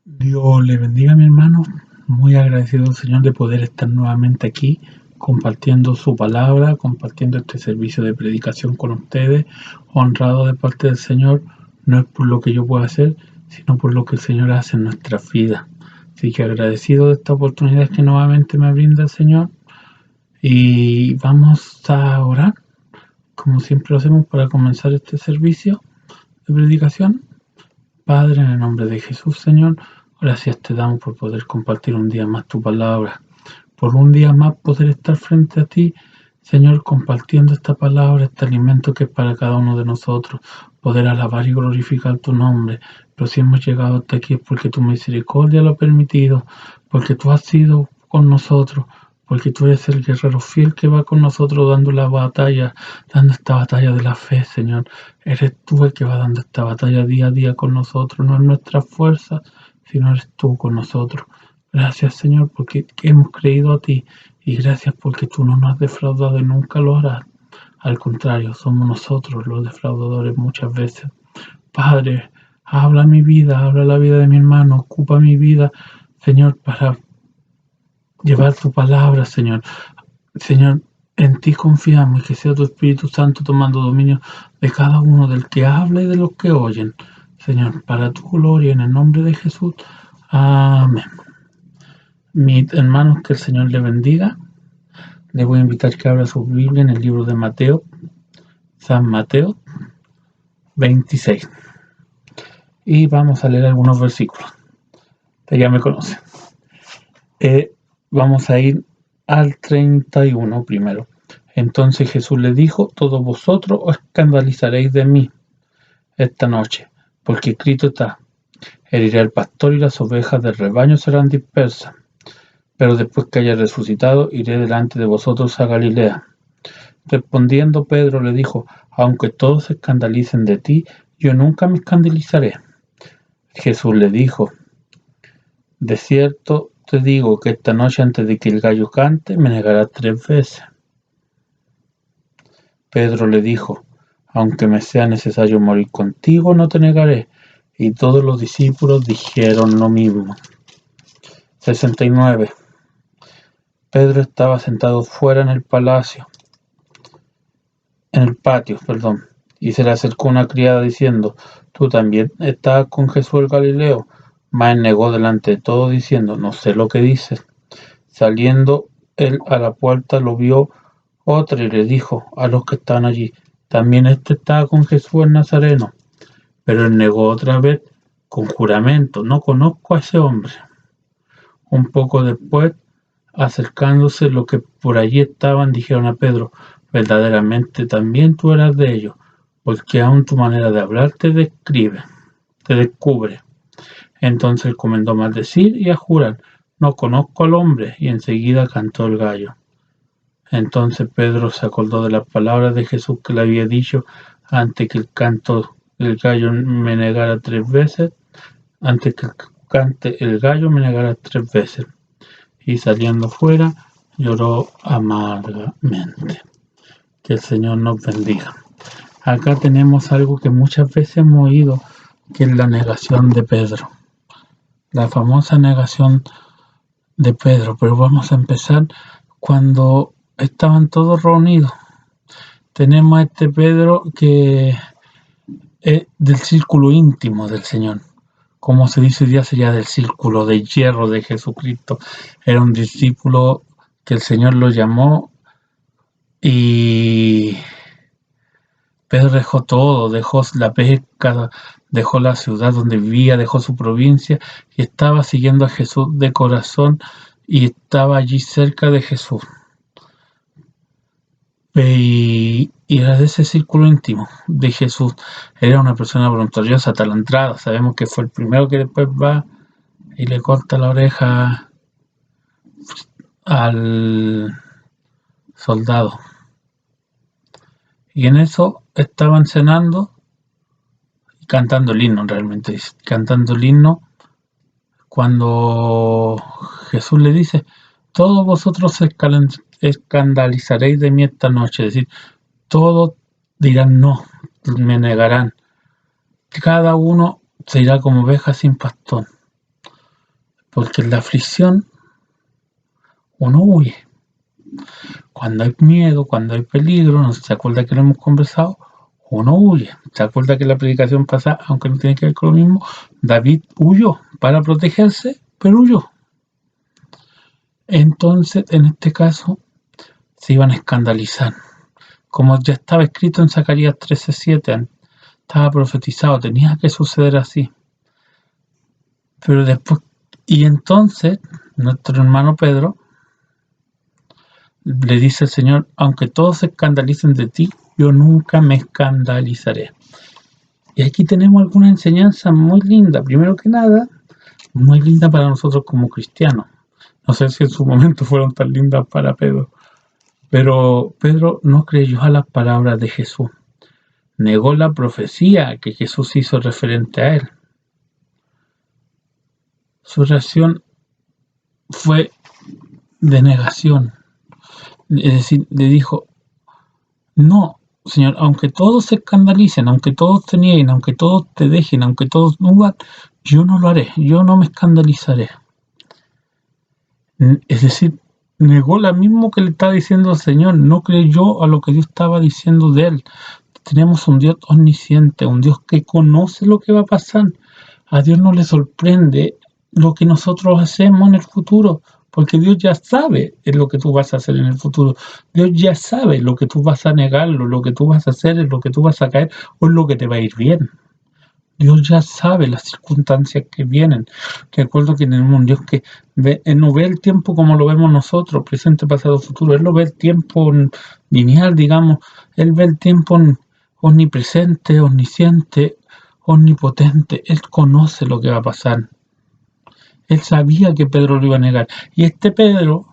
Dios le bendiga, mi hermano. Muy agradecido, Señor, de poder estar nuevamente aquí compartiendo su palabra, compartiendo este servicio de predicación con ustedes. Honrado de parte del Señor, no es por lo que yo pueda hacer, sino por lo que el Señor hace en nuestras vidas. Así que agradecido de esta oportunidad que nuevamente me brinda el Señor. Y vamos a orar, como siempre lo hacemos para comenzar este servicio de predicación. Padre, en el nombre de Jesús, Señor, gracias te damos por poder compartir un día más tu palabra, por un día más poder estar frente a ti, Señor, compartiendo esta palabra, este alimento que es para cada uno de nosotros, poder alabar y glorificar tu nombre. Pero si hemos llegado hasta aquí es porque tu misericordia lo ha permitido, porque tú has sido con nosotros, porque tú eres el guerrero fiel que va con nosotros dando la batalla, dando esta batalla de la fe, Señor. Eres tú el que va dando esta batalla día a día con nosotros, no es nuestra fuerza, sino eres tú con nosotros. Gracias, Señor, porque hemos creído a ti, y gracias porque tú no nos has defraudado y nunca lo harás. Al contrario, somos nosotros los defraudadores muchas veces. Padre, habla mi vida, habla la vida de mi hermano, ocupa mi vida, Señor, para llevar tu palabra, Señor. Señor, en ti confiamos y que sea tu Espíritu Santo tomando dominio de cada uno, del que habla y de los que oyen. Señor, para tu gloria, en el nombre de Jesús. Amén. Mis hermanos, que el Señor le bendiga. Les voy a invitar que abra su Biblia en el libro de Mateo, San Mateo 26. Y vamos a leer algunos versículos. Usted ya me conoce. Vamos a ir al 31 primero. Entonces Jesús le dijo: todos vosotros os escandalizaréis de mí esta noche, porque escrito está: heriré al pastor y las ovejas del rebaño serán dispersas. Pero después que haya resucitado, iré delante de vosotros a Galilea. Respondiendo Pedro le dijo: aunque todos se escandalicen de ti, yo nunca me escandalizaré. Jesús le dijo: de cierto te digo que esta noche, antes de que el gallo cante, me negarás 3 veces. Pedro le dijo: aunque me sea necesario morir contigo, no te negaré. Y todos los discípulos dijeron lo mismo. 69. Pedro estaba sentado fuera en el patio, y se le acercó una criada diciendo: tú también estabas con Jesús el Galileo. Mas él negó delante de todos diciendo: no sé lo que dices. Saliendo él a la puerta, lo vio otra y le dijo a los que estaban allí: también estaba con Jesús el Nazareno. Pero él negó otra vez con juramento: no conozco a ese hombre. Un poco después, acercándose los que por allí estaban, dijeron a Pedro: verdaderamente también tú eras de ellos, porque aun tu manera de hablar te descubre. Entonces él comenzó a maldecir y a jurar: no conozco al hombre. Y enseguida cantó el gallo. Entonces Pedro se acordó de las palabras de Jesús que le había dicho: antes que el canto del gallo me negara 3 veces, antes que cante el gallo me negará 3 veces. Y saliendo fuera, lloró amargamente. Que el Señor nos bendiga. Acá tenemos algo que muchas veces hemos oído, que es la negación de Pedro. La famosa negación de Pedro. Pero vamos a empezar cuando estaban todos reunidos. Tenemos a este Pedro que es del círculo íntimo del Señor. Como se dice hoy día, sería del círculo de hierro de Jesucristo. Era un discípulo que el Señor lo llamó, y Pedro dejó todo, dejó la pesca, dejó la ciudad donde vivía, dejó su provincia y estaba siguiendo a Jesús de corazón, y estaba allí cerca de Jesús. Y era de ese círculo íntimo de Jesús. Era una persona voluntariosa, atalantrada. Sabemos que fue el primero que después va y le corta la oreja al soldado. Y en eso estaban cenando y cantando el himno, realmente, cantando el himno, cuando Jesús le dice: todos vosotros escandalizaréis de mí esta noche. Es decir, todos dirán no, me negarán. Cada uno se irá como oveja sin pastor. Porque en la aflicción uno huye. Cuando hay miedo, cuando hay peligro, ¿no se acuerda que lo hemos conversado? Uno huye. ¿Se acuerda que la predicación pasada, aunque no tiene que ver con lo mismo, David huyó para protegerse, pero huyó? Entonces, en este caso, se iban a escandalizar. Como ya estaba escrito en Zacarías 13:7, estaba profetizado, tenía que suceder así. Pero después, y entonces, nuestro hermano Pedro le dice al Señor, aunque todos se escandalicen de ti, yo nunca me escandalizaré. Y aquí tenemos alguna enseñanza muy linda. Primero que nada, muy linda para nosotros como cristianos. No sé si en su momento fueron tan lindas para Pedro. Pero Pedro no creyó a las palabras de Jesús. Negó la profecía que Jesús hizo referente a él. Su reacción fue de negación. Es decir, le dijo, no, Señor, aunque todos se escandalicen, aunque todos te nieguen, aunque todos te dejen, aunque todos no, yo no lo haré, yo no me escandalizaré. Es decir, negó lo mismo que le estaba diciendo al Señor, no creyó a lo que Dios estaba diciendo de él. Tenemos un Dios omnisciente, un Dios que conoce lo que va a pasar. A Dios no le sorprende lo que nosotros hacemos en el futuro, porque Dios ya sabe lo que tú vas a hacer en el futuro. Dios ya sabe lo que tú vas a negarlo, lo que tú vas a hacer, es lo que tú vas a caer o es lo que te va a ir bien. Dios ya sabe las circunstancias que vienen. Recuerdo que tenemos un Dios que Él no ve el tiempo como lo vemos nosotros, presente, pasado, futuro. Él lo ve el tiempo lineal, digamos. Él ve el tiempo omnipresente, omnisciente, omnipotente. Él conoce lo que va a pasar. Él sabía que Pedro lo iba a negar. Y este Pedro,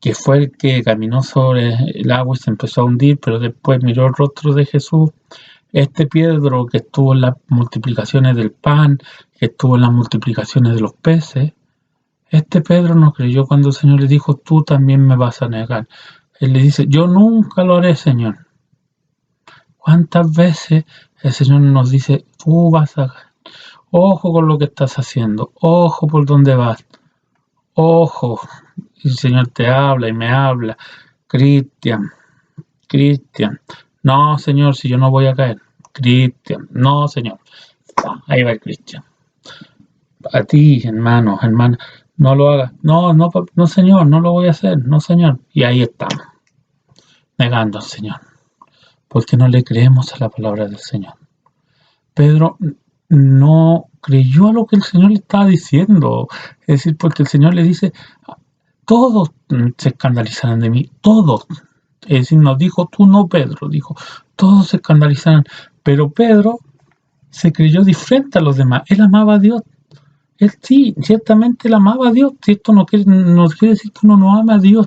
que fue el que caminó sobre el agua y se empezó a hundir, pero después miró el rostro de Jesús, este Pedro que estuvo en las multiplicaciones del pan, que estuvo en las multiplicaciones de los peces, este Pedro no creyó cuando el Señor le dijo, tú también me vas a negar. Él le dice, yo nunca lo haré, Señor. ¿Cuántas veces el Señor nos dice, tú vas a... Ojo con lo que estás haciendo, ojo por dónde vas, ojo. Y el Señor te habla y me habla. Cristian, no, Señor, si yo no voy a caer. Cristian, no, Señor. Ahí va el Cristian. A ti, hermano, no lo hagas. No, no, Señor, no lo voy a hacer. No, Señor. Y ahí estamos, negando al Señor, porque no le creemos a la palabra del Señor. Pedro no creyó a lo que el Señor le estaba diciendo. Es decir, porque el Señor le dice, todos se escandalizarán de mí, todos. Es decir, no dijo tú no, Pedro, dijo, todos se escandalizarán. Pero Pedro se creyó diferente a los demás. Él amaba a Dios. Él sí, ciertamente él amaba a Dios. Si esto no quiere decir que uno no ama a Dios.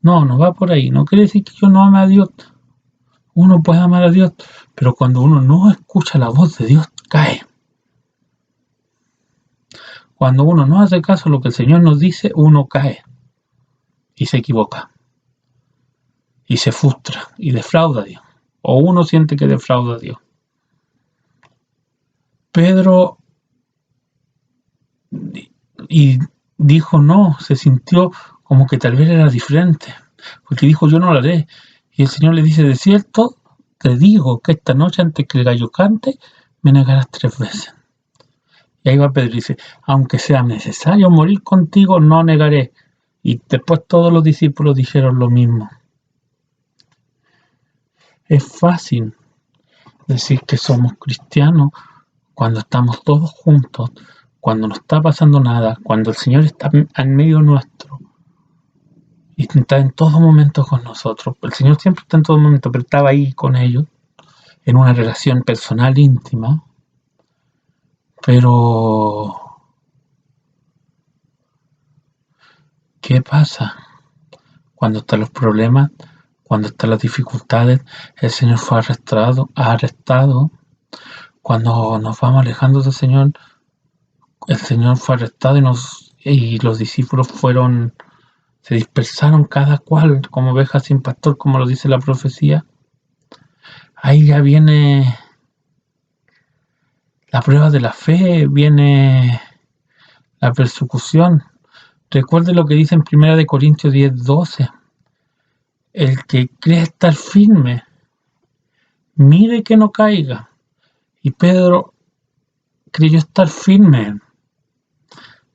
No va por ahí. No quiere decir que yo no ame a Dios. Uno puede amar a Dios, pero cuando uno no escucha la voz de Dios, cae. Cuando uno no hace caso a lo que el Señor nos dice, uno cae y se equivoca y se frustra y defrauda a Dios, o uno siente que defrauda a Dios. Pedro y dijo no, se sintió como que tal vez era diferente, porque dijo yo no lo haré, y el Señor le dice, de cierto te digo que esta noche antes que el gallo cante me negarás 3 veces. Y ahí va Pedro y dice, aunque sea necesario morir contigo, no negaré. Y después todos los discípulos dijeron lo mismo. Es fácil decir que somos cristianos cuando estamos todos juntos, cuando no está pasando nada, cuando el Señor está en medio nuestro y está en todo momento con nosotros. El Señor siempre está en todo momento, pero estaba ahí con ellos en una relación personal íntima. Pero ¿qué pasa cuando están los problemas? Cuando están las dificultades, el Señor fue arrestado. Cuando nos vamos alejando del Señor, el Señor fue arrestado y los discípulos se dispersaron cada cual como ovejas sin pastor, como lo dice la profecía. Ahí ya viene la prueba de la fe, viene la persecución. Recuerde lo que dice en 1 Corintios 10:12. El que cree estar firme, mire que no caiga. Y Pedro creyó estar firme,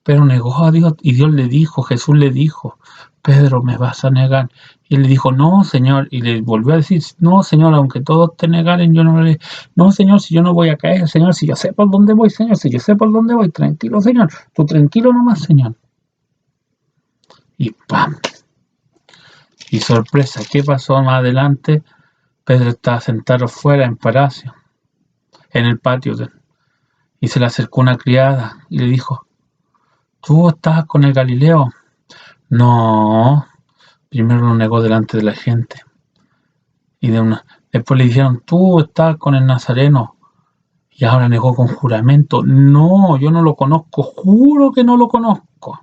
pero negó a Dios, y Dios le dijo, Jesús le dijo, Pedro, me vas a negar. Y él le dijo, no, Señor, y le volvió a decir, no, Señor, aunque todos te negaren, yo no le... No, Señor, si yo no voy a caer, Señor, si yo sé por dónde voy, Señor, si yo sé por dónde voy, tranquilo, Señor, tú tranquilo nomás, Señor. Y ¡pam! Y sorpresa, ¿qué pasó más adelante? Pedro estaba sentado fuera en palacio, en el patio, y se le acercó una criada y le dijo, ¿tú estabas con el Galileo? No, primero lo negó delante de la gente. Y después le dijeron, tú estás con el Nazareno. Y ahora negó con juramento, no, yo no lo conozco, juro que no lo conozco.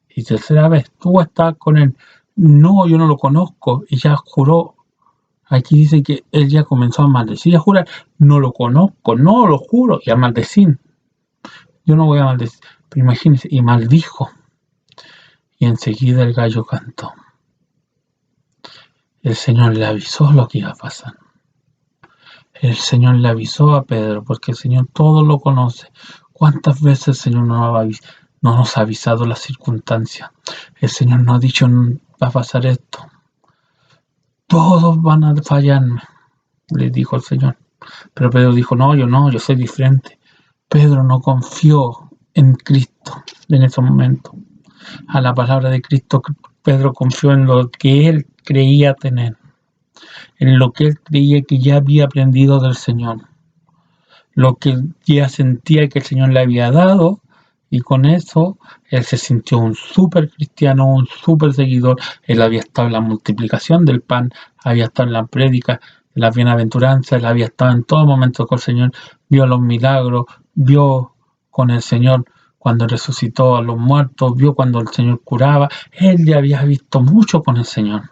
Y tercera vez, tú estás con él, no, yo no lo conozco. Y ya juró, aquí dice que él ya comenzó a maldecir, a jurar, no lo conozco, no lo juro, y a maldecir. Yo no voy a maldecir, pero imagínense, y maldijo. Y enseguida el gallo cantó. El Señor le avisó lo que iba a pasar. El Señor le avisó a Pedro, porque el Señor todo lo conoce. ¿Cuántas veces el Señor no nos ha avisado las circunstancias? El Señor nos ha dicho, va a pasar esto. Todos van a fallarme, le dijo el Señor. Pero Pedro dijo, no, yo soy diferente. Pedro no confió en Cristo en ese momento. A la palabra de Cristo, Pedro confió en lo que él creía tener, en lo que él creía que ya había aprendido del Señor, lo que ya sentía que el Señor le había dado, y con eso él se sintió un súper cristiano, un súper seguidor. Él había estado en la multiplicación del pan, había estado en la prédica, en las bienaventuranzas, él había estado en todo momento con el Señor, vio los milagros, vio con el Señor cuando resucitó a los muertos, vio cuando el Señor curaba. Él ya había visto mucho con el Señor,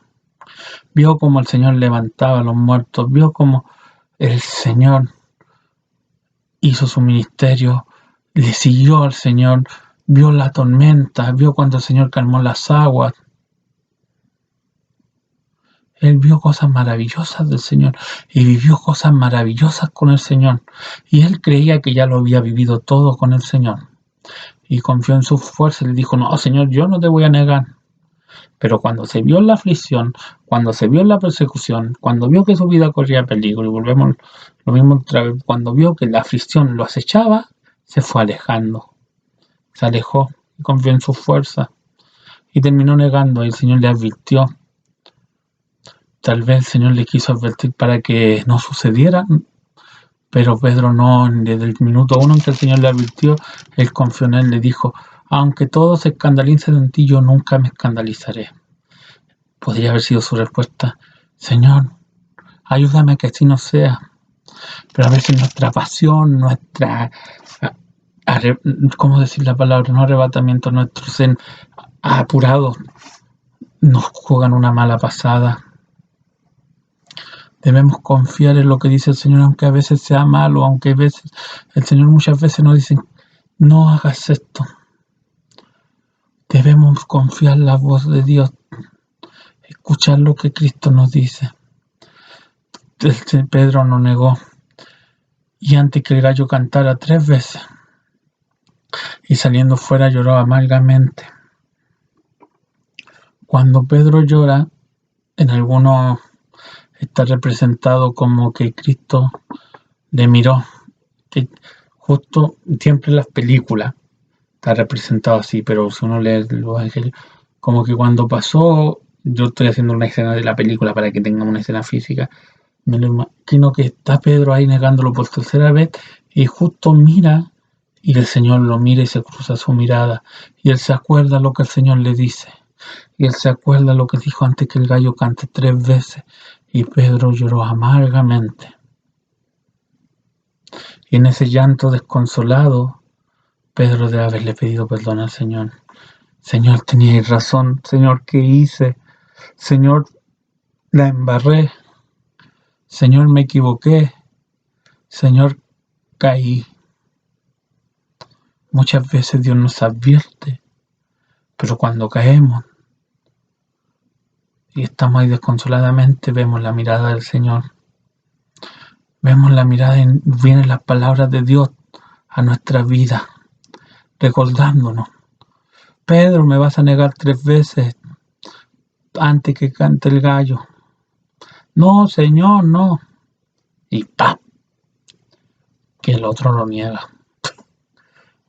vio cómo el Señor levantaba a los muertos, vio cómo el Señor hizo su ministerio, le siguió al Señor, vio la tormenta, vio cuando el Señor calmó las aguas. Él vio cosas maravillosas del Señor y vivió cosas maravillosas con el Señor. Y él creía que ya lo había vivido todo con el Señor. Y confió en su fuerza y le dijo, no, Señor, yo no te voy a negar. Pero cuando se vio en la aflicción, cuando se vio en la persecución, cuando vio que su vida corría peligro, y volvemos lo mismo otra vez, cuando vio que la aflicción lo acechaba, se fue alejando. Se alejó y confió en su fuerza. Y terminó negando, y el Señor le advirtió. Tal vez el Señor le quiso advertir para que no sucediera, pero Pedro no, desde el minuto uno en que el Señor le advirtió, él confió en él, le dijo, aunque todos se escandalicen en ti, yo nunca me escandalizaré. Podría haber sido su respuesta, Señor, ayúdame a que así no sea. Pero a veces nuestra pasión, nuestra, ¿cómo decir la palabra? No arrebatamiento, nuestro zen apurado, nos juegan una mala pasada. Debemos confiar en lo que dice el Señor, aunque a veces sea malo, aunque a veces el Señor muchas veces nos dice, no hagas esto. Debemos confiar en la voz de Dios, escuchar lo que Cristo nos dice. Pedro no negó, y antes que el gallo cantara 3 veces, y saliendo fuera lloró amargamente. Cuando Pedro llora, en algunos está representado como que Cristo le miró, que justo siempre en las películas está representado así, pero si uno lee los evangelios, como que cuando pasó, yo estoy haciendo una escena de la película para que tengamos una escena física, me lo imagino que está Pedro ahí negándolo por tercera vez y justo mira y el Señor lo mira y se cruza su mirada y él se acuerda lo que el Señor le dice y él se acuerda lo que dijo antes que el gallo cante 3 veces y Pedro lloró amargamente. Y en ese llanto desconsolado, Pedro debe haberle pedido perdón al Señor. Señor, teníais razón. Señor, ¿qué hice? Señor, la embarré. Señor, me equivoqué. Señor, caí. Muchas veces Dios nos advierte, pero cuando caemos y estamos ahí desconsoladamente, vemos la mirada del Señor. Vemos la mirada y vienen las palabras de Dios a nuestra vida, recordándonos. Pedro, me vas a negar 3 veces antes que cante el gallo. No, Señor, no. Y ¡pam! Que el otro lo niega.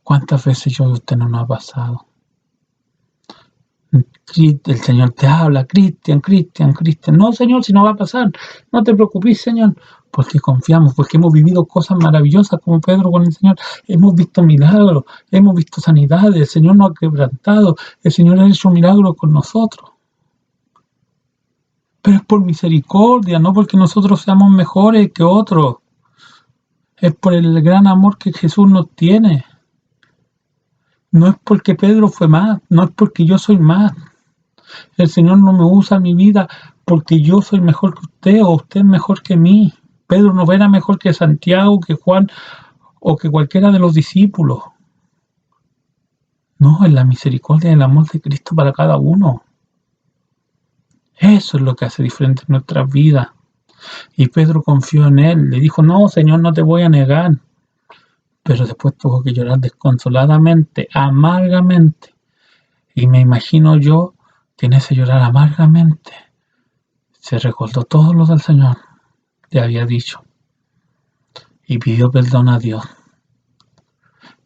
¿Cuántas veces yo y usted no nos ha pasado? El Señor te habla, Cristian. No, Señor, si no va a pasar. No te preocupes, Señor. Porque confiamos, porque hemos vivido cosas maravillosas como Pedro con el Señor. Hemos visto milagros, hemos visto sanidades. El Señor nos ha quebrantado. El Señor ha hecho milagros con nosotros. Pero es por misericordia, no porque nosotros seamos mejores que otros. Es por el gran amor que Jesús nos tiene. No es porque Pedro fue más, no es porque yo soy más. El Señor no me usa en mi vida porque yo soy mejor que usted o usted es mejor que mí. Pedro no era mejor que Santiago, que Juan o que cualquiera de los discípulos. No, es la misericordia y el amor de Cristo para cada uno. Eso es lo que hace diferente en nuestras vidas. Y Pedro confió en él, le dijo, no, Señor, no te voy a negar. Pero después tuvo que llorar desconsoladamente, amargamente. Y me imagino yo que en ese llorar amargamente se recordó todo lo del Señor le había dicho. Y pidió perdón a Dios.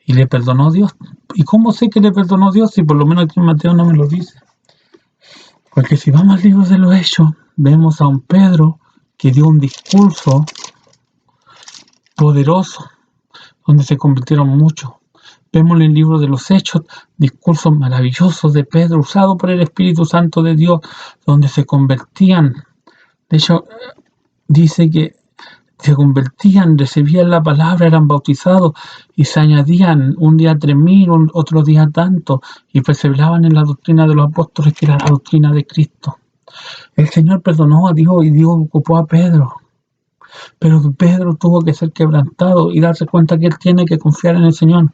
Y le perdonó Dios. ¿Y cómo sé que le perdonó Dios? Si por lo menos aquí en Mateo no me lo dice. Porque si vamos al libro de los Hechos, vemos a un Pedro que dio un discurso poderoso, donde se convirtieron muchos. Vemos en el libro de los Hechos discursos maravillosos de Pedro, usado por el Espíritu Santo de Dios, donde se convertían. De hecho, dice que se convertían, recibían la palabra, eran bautizados y se añadían un día 3.000, otro día tanto, y perseveraban en la doctrina de los apóstoles, que era la doctrina de Cristo. El Señor perdonó a Dios y Dios ocupó a Pedro. Pero Pedro tuvo que ser quebrantado y darse cuenta que él tiene que confiar en el Señor.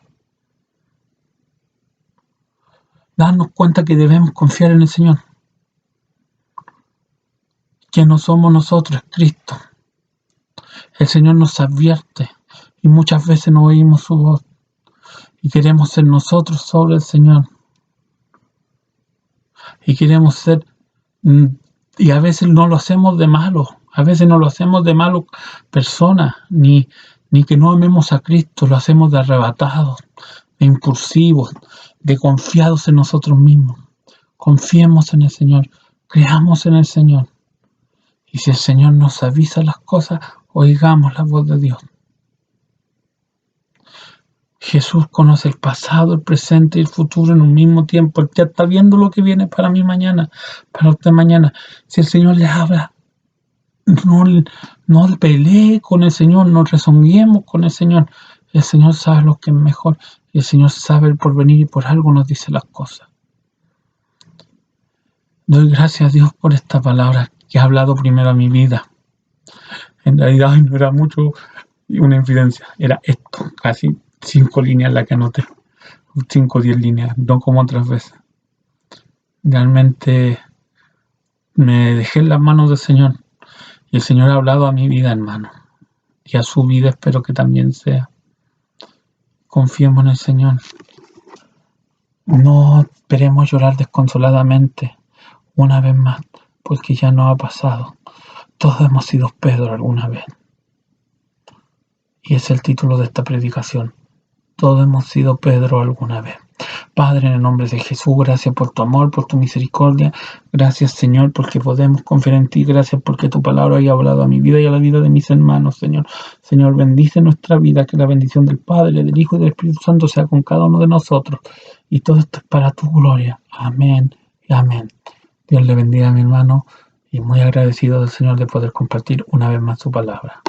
Darnos cuenta que debemos confiar en el Señor. Que no somos nosotros, es Cristo. El Señor nos advierte y muchas veces no oímos su voz y queremos ser nosotros sobre el Señor. Y queremos ser, y a veces no lo hacemos de malo, a veces no lo hacemos de malo persona, ni que no amemos a Cristo, lo hacemos de arrebatados, de impulsivos, de confiados en nosotros mismos. Confiemos en el Señor, creamos en el Señor. Y si el Señor nos avisa las cosas, oigamos la voz de Dios. Jesús conoce el pasado, el presente y el futuro en un mismo tiempo. Él ya está viendo lo que viene para mí mañana, para usted mañana. Si el Señor le habla, no pelee con el Señor, no rezonguemos con el Señor. El Señor sabe lo que es mejor. Y el Señor sabe el porvenir y por algo nos dice las cosas. Doy gracias a Dios por esta palabra que ha hablado primero a mi vida. En realidad no era mucho una infidencia, era esto, casi 5 líneas la que anoté, 5 o 10 líneas, no como otras veces. Realmente me dejé en las manos del Señor y el Señor ha hablado a mi vida, hermano, y a su vida espero que también sea. Confiemos en el Señor. No esperemos llorar desconsoladamente una vez más, porque ya no ha pasado. Todos hemos sido Pedro alguna vez. Y es el título de esta predicación. Todos hemos sido Pedro alguna vez. Padre, en el nombre de Jesús, gracias por tu amor, por tu misericordia. Gracias, Señor, porque podemos confiar en ti. Gracias porque tu palabra haya hablado a mi vida y a la vida de mis hermanos, Señor. Señor, bendice nuestra vida, que la bendición del Padre, del Hijo y del Espíritu Santo sea con cada uno de nosotros. Y todo esto es para tu gloria. Amén y amén. Dios le bendiga a mi hermano y muy agradecido del Señor de poder compartir una vez más su palabra.